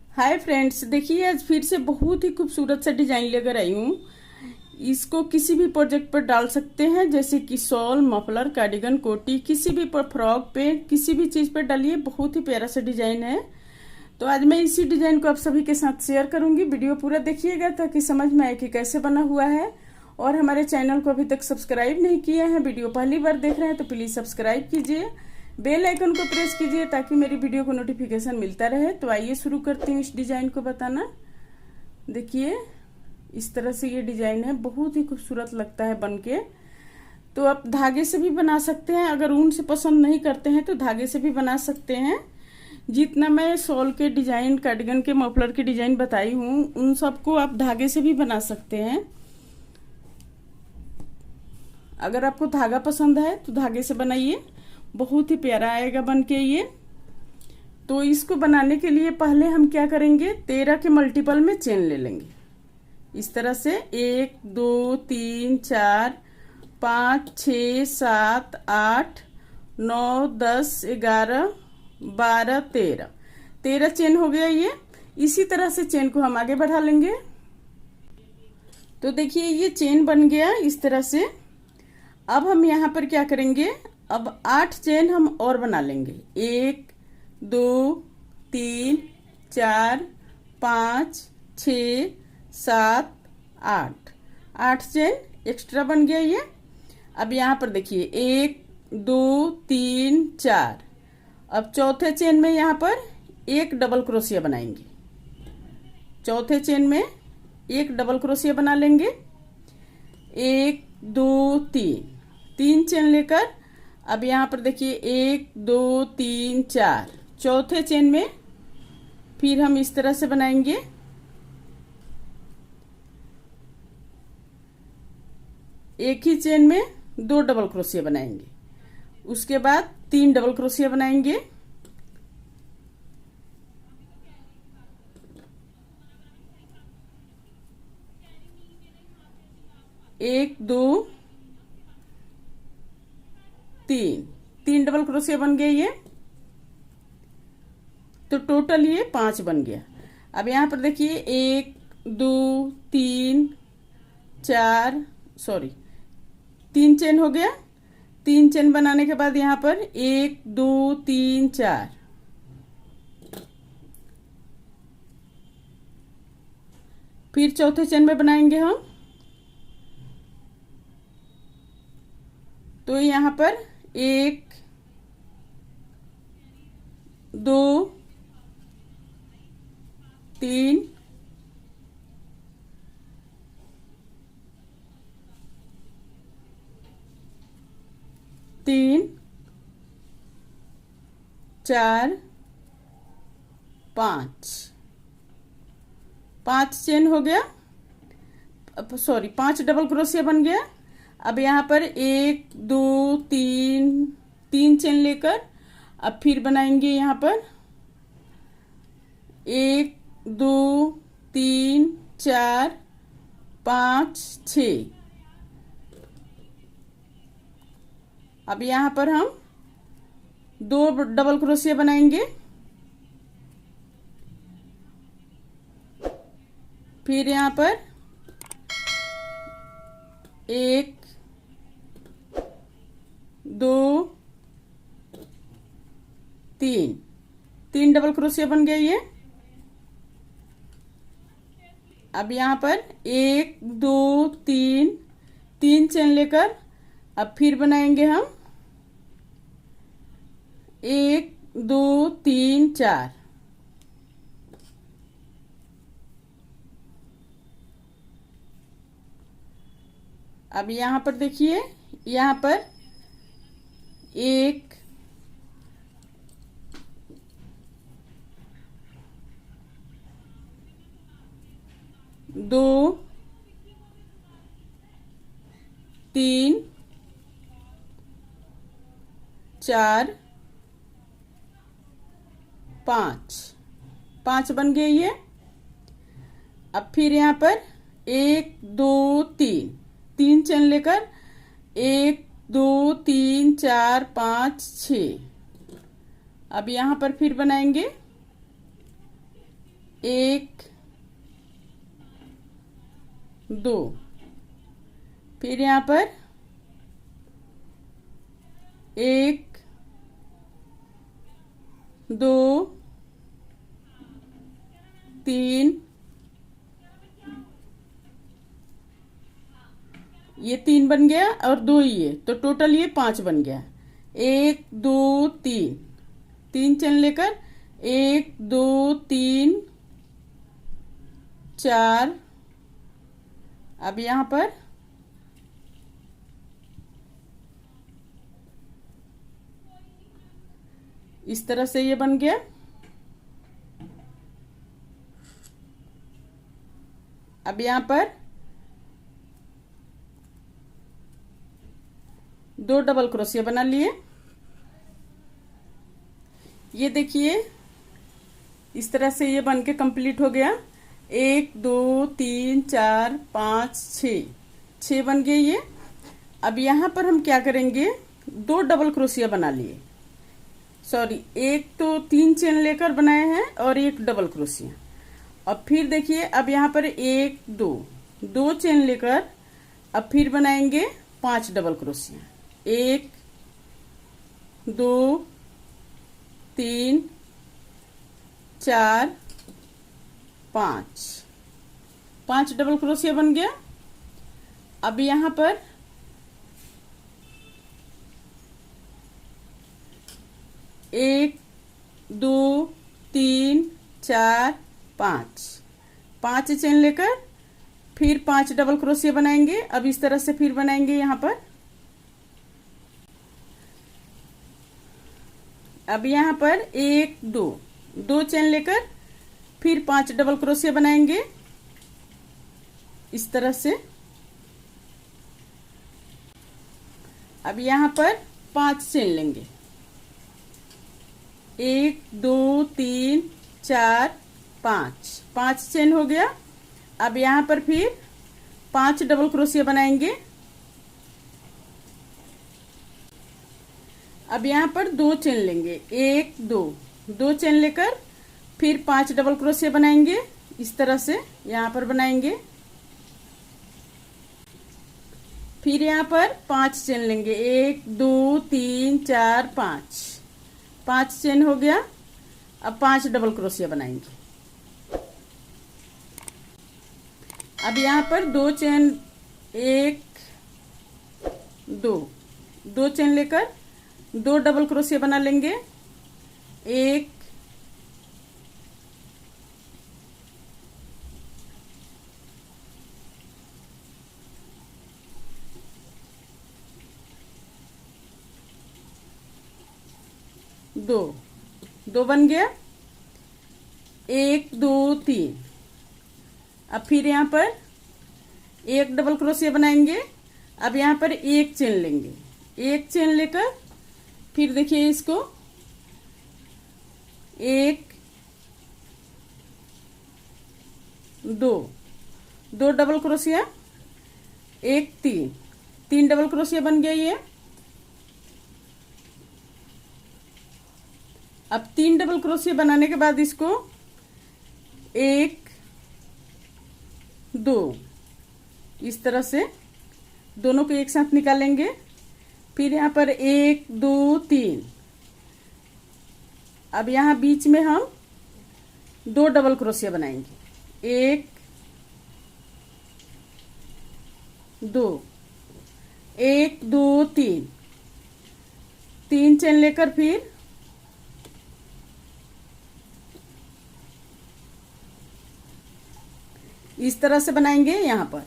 Hi friends, देखिए आज फिर से बहुत ही खूबसूरत सा डिजाइन लेकर आई हूँ। इसको किसी भी प्रोजेक्ट पर डाल सकते हैं, जैसे कि शॉल, मफलर, कार्डिगन, कोटी, किसी भी पर, फ्रॉक पे, किसी भी चीज पर डालिए। बहुत ही प्यारा सा डिजाइन है। तो आज मैं इसी डिजाइन को आप सभी के साथ शेयर करूंगी। वीडियो पूरा देखिएगा ताकि समझ में आए कि कैसे बना हुआ है। और हमारे चैनल को अभी तक सब्सक्राइब नहीं किया है, वीडियो पहली बार देख रहे हैं तो प्लीज सब्सक्राइब कीजिए, बेल आइकन को प्रेस कीजिए ताकि मेरी वीडियो को नोटिफिकेशन मिलता रहे। तो आइए शुरू करती हूँ इस डिजाइन को बताना। देखिए इस तरह से ये डिजाइन है, बहुत ही खूबसूरत लगता है बनके। तो आप धागे से भी बना सकते हैं, अगर ऊन से पसंद नहीं करते हैं तो धागे से भी बना सकते हैं। जितना मैं शॉल के डिजाइन, कार्डिगन के, मफलर के डिजाइन बताई हूँ उन सबको आप धागे से भी बना सकते हैं। अगर आपको धागा पसंद है तो धागे से बनाइए, बहुत ही प्यारा आएगा बनके ये। तो इसको बनाने के लिए पहले हम क्या करेंगे, 13 के मल्टीपल में चेन ले लेंगे। इस तरह से 1 2 3 4 5 6 7 8 9 10 11 12 13 चेन हो गया ये। इसी तरह से चेन को हम आगे बढ़ा लेंगे। तो देखिए ये चेन बन गया इस तरह से। अब हम यहाँ पर क्या करेंगे, अब 8 चेन हम और बना लेंगे। 1 2 3 4 5 6 7 8 चेन एक्स्ट्रा बन गया ये। अब यहाँ पर देखिए 1 2 3 4। अब चौथे चेन में यहाँ पर एक डबल क्रोशिया बनाएंगे। चौथे चेन में एक डबल क्रोशिया बना लेंगे। 1 2 3 चेन लेकर अब यहाँ पर देखिए 1 2 3 4। चौथे चेन में फिर हम इस तरह से बनाएंगे। एक ही चेन में 2 डबल क्रोशिया बनाएंगे। उसके बाद 3 डबल क्रोशिया बनाएंगे। एक दो तीन डबल क्रोशिया बन गए ये। तो टोटल ये 5 बन गया। अब यहाँ पर देखिए 1 2 3 4 सॉरी 3 चेन हो गया। 3 चेन बनाने के बाद यहाँ पर 1 2 3 4। फिर चौथे चेन में बनाएंगे हम। तो यहाँ पर 1 2 3 3 4 5 चेन हो गया। सॉरी 5 डबल क्रोशिया बन गया। अब यहाँ पर 1 2 3 चेन लेकर अब फिर बनाएंगे यहाँ पर 1 2 3 4 5 6। अब यहाँ पर हम 2 डबल क्रोशिया बनाएंगे। फिर यहाँ पर 1 2 3 डबल क्रोशिया बन गया ये। अब यहाँ पर 1 2 3 चेन लेकर अब फिर बनाएंगे हम 1 2 3 4। अब यहाँ पर देखिए, यहाँ पर 1 2 3 4 5 बन गए ये। अब फिर यहाँ पर 1 2 3 चेन लेकर 1 2 3 4 5 6। अब यहाँ पर फिर बनाएंगे एक, दो, फिर यहाँ पर एक, दो, तीन, ये 3 बन गया और 2 ये, तो टोटल ये 5 बन गया। 1 2 3, 3 चेन लेकर 1 2 3 4। अब यहां पर इस तरह से ये बन गया। अब यहां पर 2 डबल क्रोशिया बना लिए। ये देखिए इस तरह से ये बन के कंप्लीट हो गया। 1 2 3 4 5 6 बन गए ये। अब यहां पर हम क्या करेंगे, 2 डबल क्रोशिया बना लिए। सॉरी, एक तो 3 चेन लेकर बनाए हैं और एक डबल क्रोशिया। और फिर देखिए अब यहां पर 1 2 चेन लेकर अब फिर बनाएंगे 5 डबल क्रोशिया। 1 2 3 4 5 डबल क्रोशिया बन गया। अब यहां पर 1 2 3 4 5 चेन लेकर फिर 5 डबल क्रोशिया बनाएंगे। अब इस तरह से फिर बनाएंगे यहां पर। अब यहां पर 1 2 चेन लेकर फिर 5 डबल क्रोशिया बनाएंगे इस तरह से। अब यहां पर 5 चेन लेंगे, 1 2 3 4 5 चेन हो गया। अब यहां पर फिर 5 डबल क्रोशिया बनाएंगे। अब यहां पर 2 चेन लेंगे, 1 2 चेन लेकर फिर 5 डबल क्रोशिया बनाएंगे इस तरह से यहां पर बनाएंगे। फिर यहां पर 5 चेन लेंगे, 1 2 3 4 5 चेन हो गया। अब 5 डबल क्रोशिया बनाएंगे। अब यहां पर 2 चेन, 1 2 चेन लेकर 2 डबल क्रोशिया बना लेंगे। 1 2 बन गया। 1 2 3। अब फिर यहां पर 1 डबल क्रोशिया बनाएंगे। अब यहां पर 1 चेन लेंगे, 1 चेन लेकर फिर देखिए इसको 1 2 डबल क्रोशिया, 1 3 डबल क्रोशिया बन गया ये। अब 3 डबल क्रोशिया बनाने के बाद इसको 1 2 इस तरह से दोनों को एक साथ निकालेंगे। फिर यहाँ पर 1 2 3। अब यहाँ बीच में हम 2 डबल क्रोशिया बनाएंगे, 1 2 1 2 3 चेन लेकर फिर इस तरह से बनाएंगे यहां पर।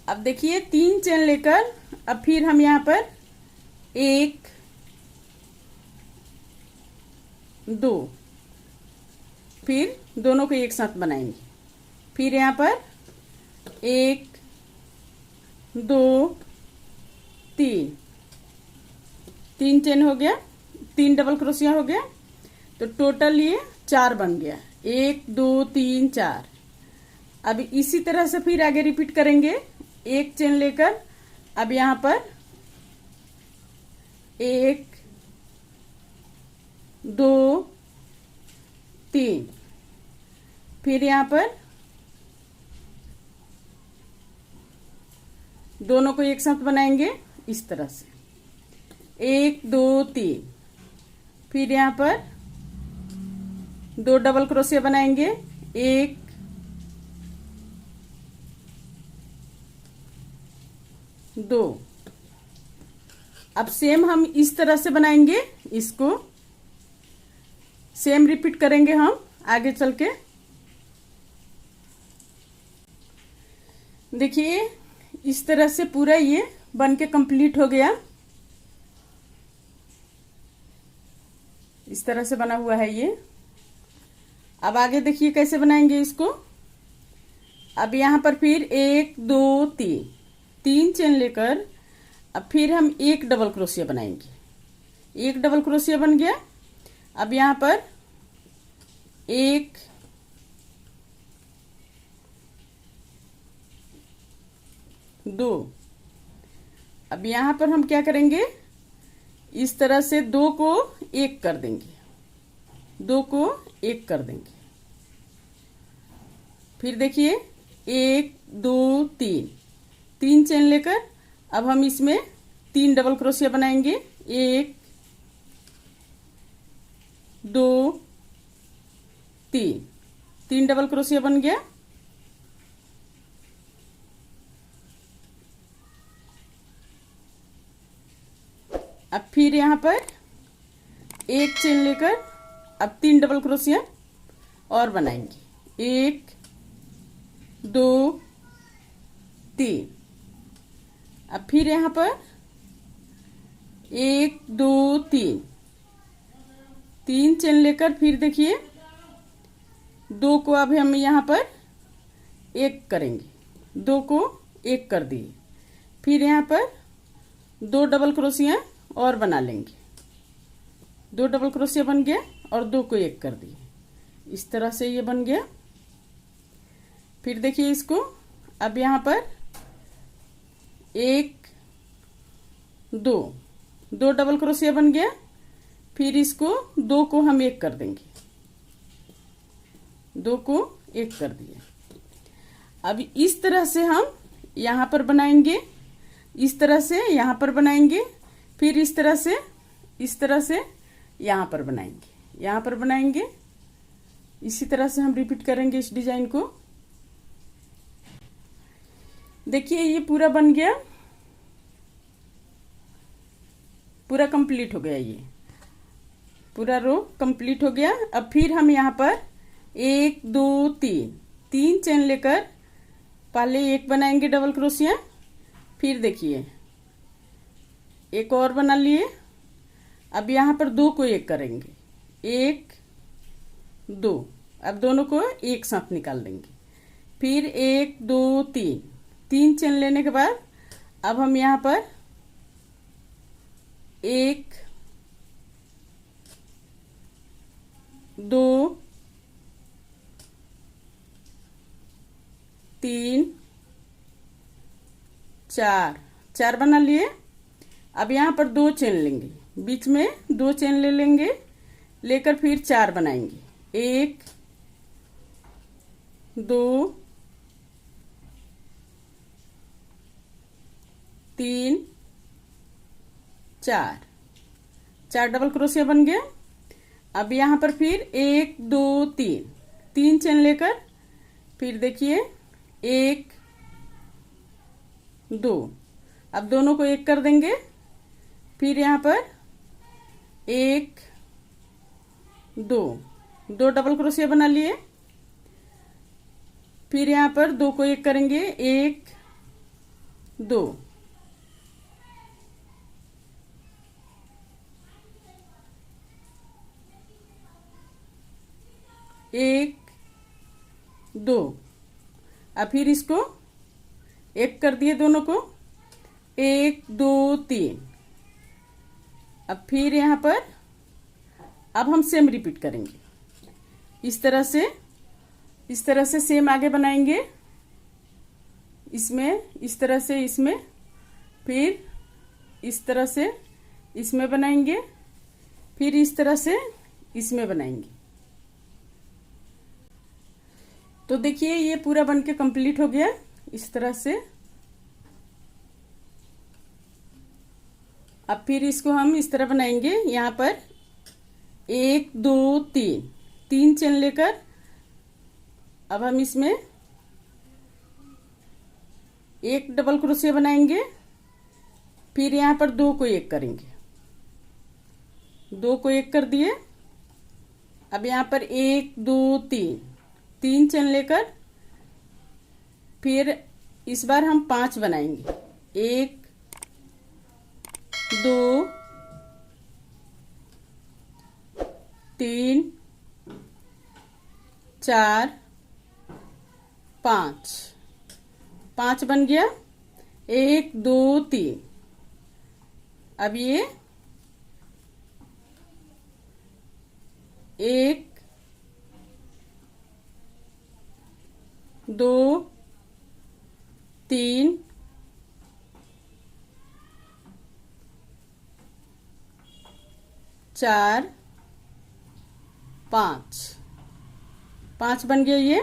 अब देखिए 3 चेन लेकर अब फिर हम यहां पर 1 2 फिर दोनों को एक साथ बनाएंगे। फिर यहां पर 1 2 3 चेन हो गया, 3 डबल क्रोशिया हो गया। तो टोटल ये 4 बन गया, 1 2 3 4। अब इसी तरह से फिर आगे रिपीट करेंगे। 1 चेन लेकर अब यहां पर 1 2 3, फिर यहाँ पर दोनों को एक साथ बनाएंगे इस तरह से, 1 2 3, फिर यहाँ पर 2 डबल क्रोशिया बनाएंगे, 1 2। अब सेम हम इस तरह से बनाएंगे, इसको सेम रिपीट करेंगे हम आगे चल के। देखिए इस तरह से पूरा ये बन के कंप्लीट हो गया, इस तरह से बना हुआ है ये। अब आगे देखिए कैसे बनाएंगे इसको। अब यहां पर फिर 1 2 3, 3 चेन लेकर अब फिर हम 1 डबल क्रोशिया बनाएंगे, 1 डबल क्रोशिया बन गया। अब यहां पर 1 2, अब यहां पर हम क्या करेंगे, इस तरह से 2 को 1 कर देंगे, 2 को 1 कर देंगे। फिर देखिए 1 2 3, 3 चेन लेकर अब हम इसमें 3 डबल क्रोशिया बनाएंगे, 1 2 3, 3 डबल क्रोशिया बन गया। अब फिर यहाँ पर 1 चेन लेकर अब 3 डबल क्रोशिया और बनाएंगे, 1 2 3। अब फिर यहाँ पर 1 2 3, 3 चेन लेकर फिर देखिए 2 को अब हम यहाँ पर 1 करेंगे, 2 को 1 कर दिए। फिर यहाँ पर 2 डबल क्रोशिया और बना लेंगे, 2 डबल क्रोशिया बन गया और 2 को 1 कर दिए, इस तरह से ये बन गया। फिर देखिए इसको, अब यहाँ पर 1 2, 2 डबल क्रोशिया बन गया। फिर इसको 2 को हम 1 कर देंगे, 2 को 1 कर दिया। अब इस तरह से हम यहाँ पर बनाएंगे, इस तरह से यहाँ पर बनाएंगे, फिर इस तरह से यहाँ पर बनाएंगे, यहाँ पर बनाएंगे। इसी तरह से हम रिपीट करेंगे इस डिजाइन को। देखिए ये पूरा बन गया, पूरा कंप्लीट हो गया, ये पूरा रो कंप्लीट हो गया। अब फिर हम यहाँ पर 1 2 3, 3 चेन लेकर पहले 1 बनाएंगे डबल क्रोशिया, फिर देखिए 1 और बना लिए। अब यहाँ पर 2 को 1 करेंगे, 1 2, अब दोनों को एक साथ निकाल देंगे। फिर 1 2 3, 3 चेन लेने के बाद अब हम यहाँ पर 1 2 3 4, 4 बना लिए। अब यहाँ पर 2 चेन लेंगे, बीच में 2 चेन ले लेंगे, लेकर फिर 4 बनाएंगे, 1 2 3 4, 4 डबल क्रोशिया बन गया। अब यहाँ पर फिर 1 2 3, 3 चेन लेकर फिर देखिए 1 2, अब दोनों को 1 कर देंगे। फिर यहाँ पर 1 2, 2 डबल क्रोशिया बना लिए। फिर यहाँ पर 2 को 1 करेंगे, 1 2, 1 2, अब फिर इसको 1 कर दिए दोनों को, 1 2 3। अब फिर यहाँ पर अब हम सेम रिपीट करेंगे, इस तरह से सेम आगे बनाएंगे, इसमें इस तरह से, इसमें फिर इस तरह से इसमें बनाएंगे, फिर इस तरह से इसमें बनाएंगे। तो देखिए ये पूरा बनके कंप्लीट हो गया इस तरह से। अब फिर इसको हम इस तरह बनाएंगे। यहाँ पर 1 2 3 3 चेन लेकर अब हम इसमें एक डबल क्रोशिया बनाएंगे। फिर यहाँ पर 2 को 1 करेंगे, 2 को 1 कर दिए। अब यहाँ पर 1 2 3 3 चेन लेकर फिर इस बार हम 5 बनाएंगे। 1 2 3 4 5 5 बन गया। 1 2 3। अब ये 1 2 3 4 5 5 बन गया ये।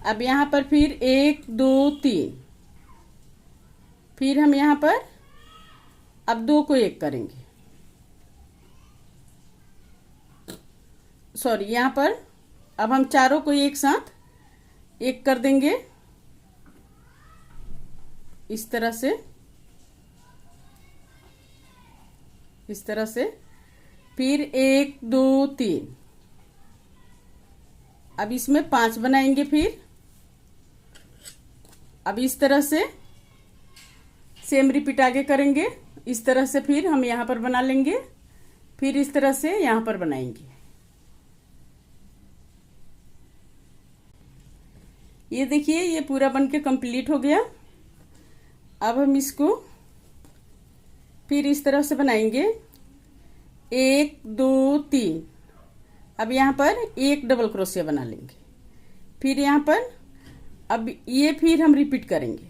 अब यहाँ पर फिर 1 2 3 फिर हम यहाँ पर अब 2 को 1 करेंगे। सॉरी, यहाँ पर अब हम चारों को एक साथ 1 कर देंगे इस तरह से, इस तरह से। फिर 1 2 3 अब इसमें 5 बनाएंगे। फिर अब इस तरह से सेम रिपीट आगे करेंगे इस तरह से। फिर हम यहाँ पर बना लेंगे, फिर इस तरह से यहाँ पर बनाएंगे। ये देखिए ये पूरा बनके कंप्लीट हो गया। अब हम इसको फिर इस तरह से बनाएंगे। 1 2 3 अब यहाँ पर 1 डबल क्रोशिया बना लेंगे। फिर यहाँ पर अब ये फिर हम रिपीट करेंगे।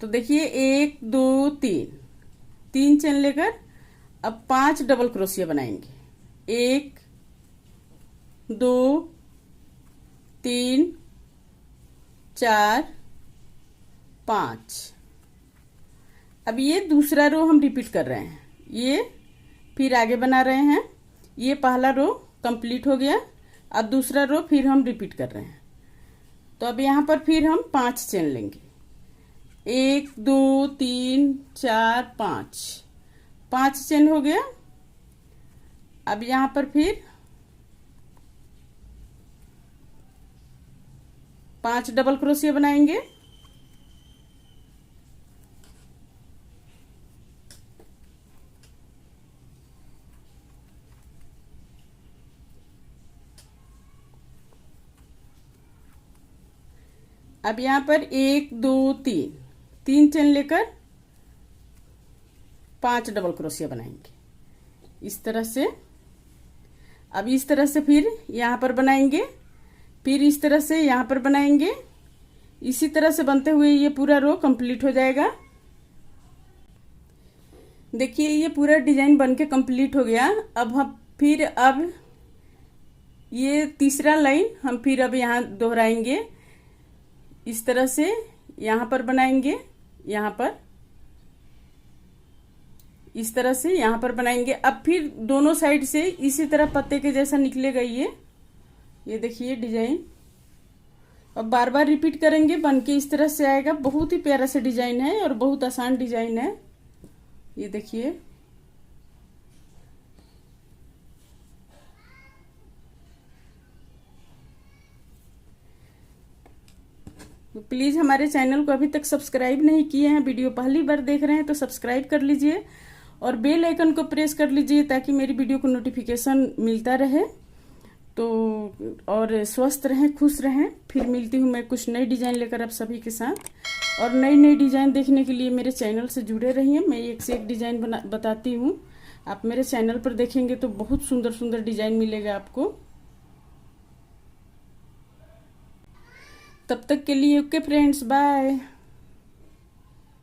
तो देखिए 1 2 3 3 चेन लेकर अब 5 डबल क्रोशिया बनाएंगे। 1 2 3 4 5। अब ये दूसरा रो हम रिपीट कर रहे हैं, ये फिर आगे बना रहे हैं। ये पहला रो कंप्लीट हो गया। अब दूसरा रो फिर हम रिपीट कर रहे हैं। तो अब यहाँ पर फिर हम 5 चेन लेंगे। 1 2 3 4 5 5 चेन हो गया। अब यहाँ पर फिर 5 डबल क्रोशिया बनाएंगे। अब यहाँ पर 1 2 3 3 चेन लेकर 5 डबल क्रोशिया बनाएंगे इस तरह से। अब इस तरह से फिर यहाँ पर बनाएंगे, फिर इस तरह से यहाँ पर बनाएंगे। इसी तरह से बनते हुए ये पूरा रो कंप्लीट हो जाएगा। देखिए ये पूरा डिजाइन बनके कंप्लीट हो गया। अब हम फिर अब ये तीसरा लाइन हम फिर अब यहाँ दोहराएंगे इस तरह से। यहाँ पर बनाएंगे, यहाँ पर इस तरह से यहाँ पर बनाएंगे। अब फिर दोनों साइड से इसी तरह पत्ते के जैसा निकलेगा ये देखिए डिजाइन। अब बार बार रिपीट करेंगे, बनके इस तरह से आएगा। बहुत ही प्यारा सा डिजाइन है और बहुत आसान डिजाइन है। ये देखिए तो प्लीज हमारे चैनल को अभी तक सब्सक्राइब नहीं किए हैं, वीडियो पहली बार देख रहे हैं तो सब्सक्राइब कर लीजिए और बेल आइकन को प्रेस कर लीजिए ताकि मेरी वीडियो को नोटिफिकेशन मिलता रहे। तो और स्वस्थ रहें, खुश रहें। फिर मिलती हूँ मैं कुछ नई डिजाइन लेकर आप सभी के साथ। और नई नई डिजाइन देखने के लिए मेरे चैनल से जुड़े रहिए। मैं एक से एक डिजाइन बताती हूँ। आप मेरे चैनल पर देखेंगे तो बहुत सुंदर सुंदर डिजाइन मिलेगा आपको। तब तक के लिए ओके फ्रेंड्स, बाय।